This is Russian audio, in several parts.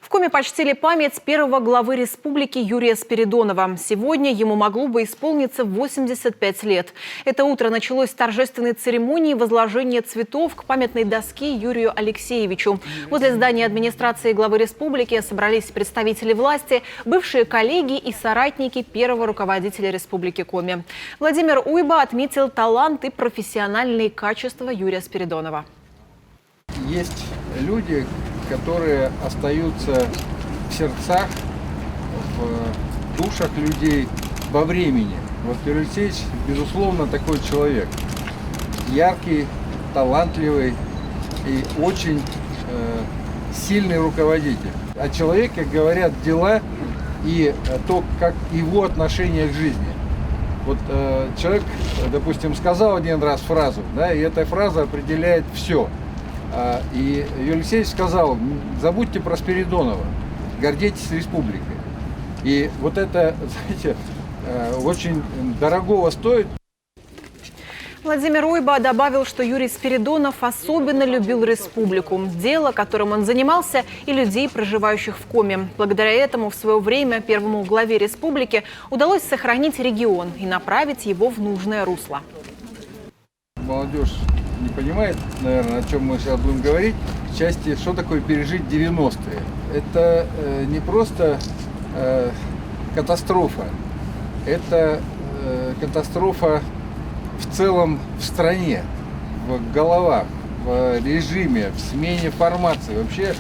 В Коми почтили память первого главы республики Юрия Спиридонова. Сегодня ему могло бы исполниться 85 лет. Это утро началось с торжественной церемонии возложения цветов к памятной доске Юрию Алексеевичу. Возле здания администрации главы республики собрались представители власти, бывшие коллеги и соратники первого руководителя республики Коми. Владимир Уйба отметил талант и профессиональные качества Юрия Спиридонова. Есть люди, которые остаются в сердцах, в душах людей во времени. Вот Юрий Алексеевич, безусловно, такой человек. Яркий, талантливый и очень сильный руководитель. О человеке говорят дела и то, как его отношение к жизни. Вот человек, допустим, сказал один раз фразу, да, и эта фраза определяет все. И Юрий Алексеевич сказал: забудьте про Спиридонова, гордитесь республикой. И вот это, знаете, очень дорогого стоит. Владимир Уйба добавил, что Юрий Спиридонов особенно любил республику, дело, которым он занимался, и людей, проживающих в Коми. Благодаря этому в свое время первому главе республики удалось сохранить регион и направить его в нужное русло. Молодежь не понимает, наверное, о чем мы сейчас будем говорить, в части, что такое пережить 90-е. Это не просто катастрофа, это катастрофа в целом в стране, в головах, в режиме, в смене формации. Вообще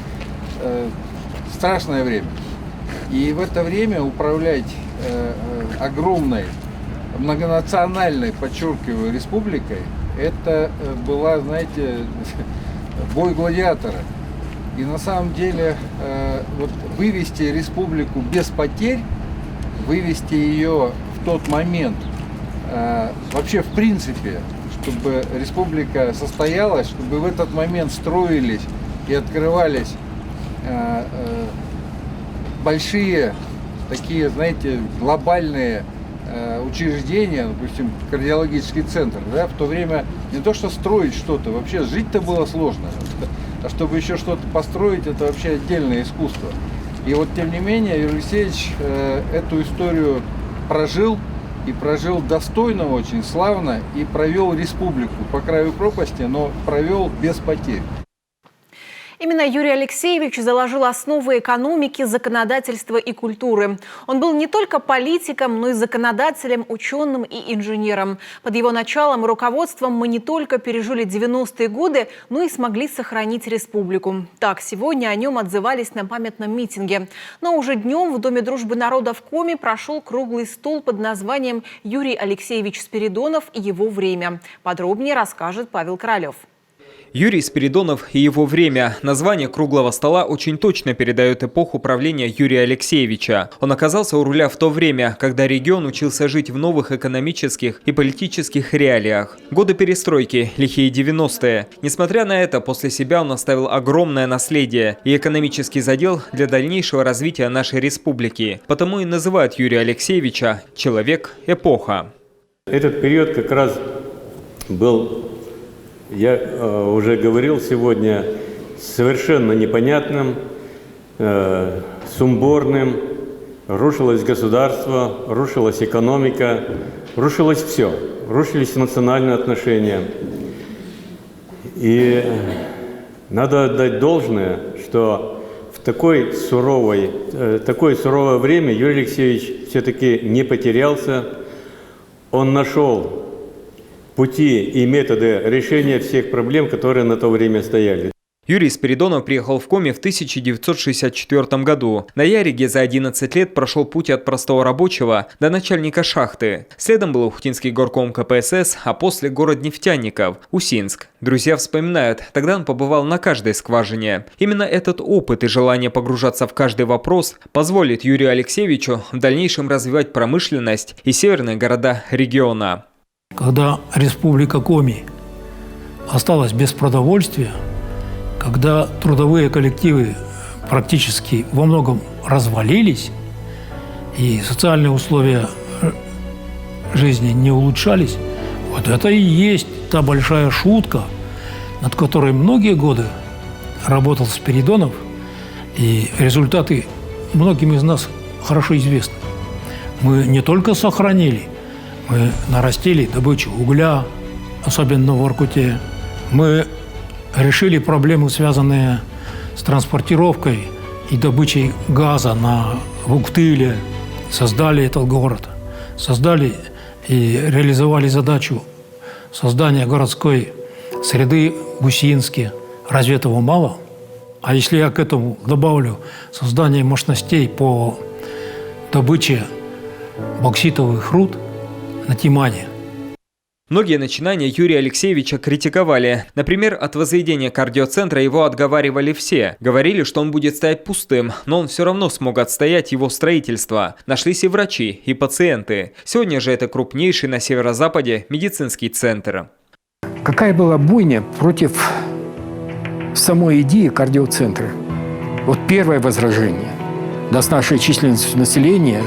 страшное время. И в это время управлять огромной, многонациональной, подчеркиваю, республикой, это была, знаете, бой гладиатора. И на самом деле вот вывести республику без потерь, вывести ее в тот момент, вообще в принципе, чтобы республика состоялась, чтобы в этот момент строились и открывались большие такие, знаете, глобальные учреждения, допустим, кардиологический центр, да, в то время не то что строить что-то, вообще жить-то было сложно, а чтобы еще что-то построить, это вообще отдельное искусство. И вот тем не менее Юрий Алексеевич эту историю прожил, и прожил достойно очень, славно, и провел республику по краю пропасти, но провел без потерь. Именно Юрий Алексеевич заложил основы экономики, законодательства и культуры. Он был не только политиком, но и законодателем, ученым и инженером. Под его началом и руководством мы не только пережили 90-е годы, но и смогли сохранить республику. Так, сегодня о нем отзывались на памятном митинге. Но уже днем в Доме дружбы народов в Коми прошел круглый стол под названием «Юрий Алексеевич Спиридонов и его время». Подробнее расскажет Павел Королев. Юрий Спиридонов и его время. Название круглого стола очень точно передает эпоху правления Юрия Алексеевича. Он оказался у руля в то время, когда регион учился жить в новых экономических и политических реалиях. Годы перестройки, лихие 90-е. Несмотря на это, после себя он оставил огромное наследие и экономический задел для дальнейшего развития нашей республики. Потому и называют Юрия Алексеевича «человек-эпоха». Этот период как раз был, я уже говорил сегодня, совершенно непонятным, сумбурным. Рушилось государство, рушилась экономика, рушилось все. Рушились национальные отношения. И надо отдать должное, что в такое суровое время Юрий Алексеевич все-таки не потерялся. Он нашел пути и методы решения всех проблем, которые на то время стояли. Юрий Спиридонов приехал в Коми в 1964 году. На Яриге за 11 лет прошел путь от простого рабочего до начальника шахты. Следом был Ухтинский горком КПСС, а после город нефтяников – Усинск. Друзья вспоминают, тогда он побывал на каждой скважине. Именно этот опыт и желание погружаться в каждый вопрос позволит Юрию Алексеевичу в дальнейшем развивать промышленность и северные города региона. Когда республика Коми осталась без продовольствия, когда трудовые коллективы практически во многом развалились и социальные условия жизни не улучшались, вот это и есть та большая шутка, над которой многие годы работал Спиридонов И результаты многим из нас хорошо известны. Мы не только сохранили, мы нарастили добычу угля, особенно в Воркуте. Мы решили проблемы, связанные с транспортировкой и добычей газа в Уктыле. Создали этот город. Создали и реализовали задачу создания городской среды в Гусинске. Разве этого мало? А если я к этому добавлю создание мощностей по добыче бокситовых руд на Тимане. Многие начинания Юрия Алексеевича критиковали. Например, от возведения кардиоцентра его отговаривали все. Говорили, что он будет стоять пустым, но он все равно смог отстоять его строительство. Нашлись и врачи, и пациенты. Сегодня же это крупнейший на северо-западе медицинский центр. Какая была бойня против самой идеи кардиоцентра? Вот первое возражение. Да, с нашей численностью населения,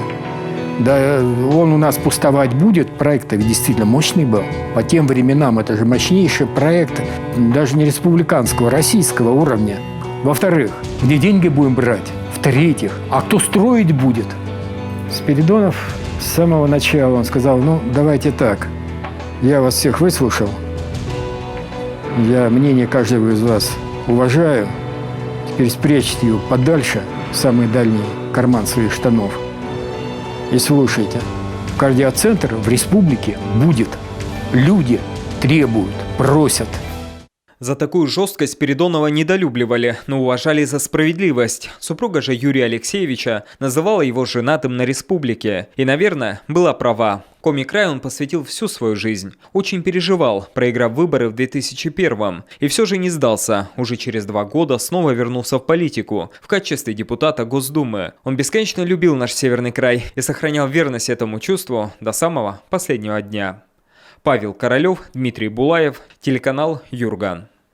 да, он у нас пустовать будет. Проект действительно мощный был. По тем временам это же мощнейший проект, даже не республиканского, российского уровня. Во-вторых, где деньги будем брать? В-третьих, а кто строить будет? Спиридонов с самого начала, он сказал, ну, давайте так, я вас всех выслушал, я мнение каждого из вас уважаю, теперь спрячьте его подальше, в самый дальний карман своих штанов. И слушайте, кардиоцентр в республике будет. Люди требуют, просят. За такую жесткость Спиридонова недолюбливали, но уважали за справедливость. Супруга же Юрия Алексеевича называла его женатым на республике. И, наверное, была права. Коми-краю он посвятил всю свою жизнь. Очень переживал, проиграв выборы в 2001-м. И все же не сдался. Уже через 2 года снова вернулся в политику в качестве депутата Госдумы. Он бесконечно любил наш северный край и сохранял верность этому чувству до самого последнего дня. Павел Королев, Дмитрий Булаев, телеканал Юрган.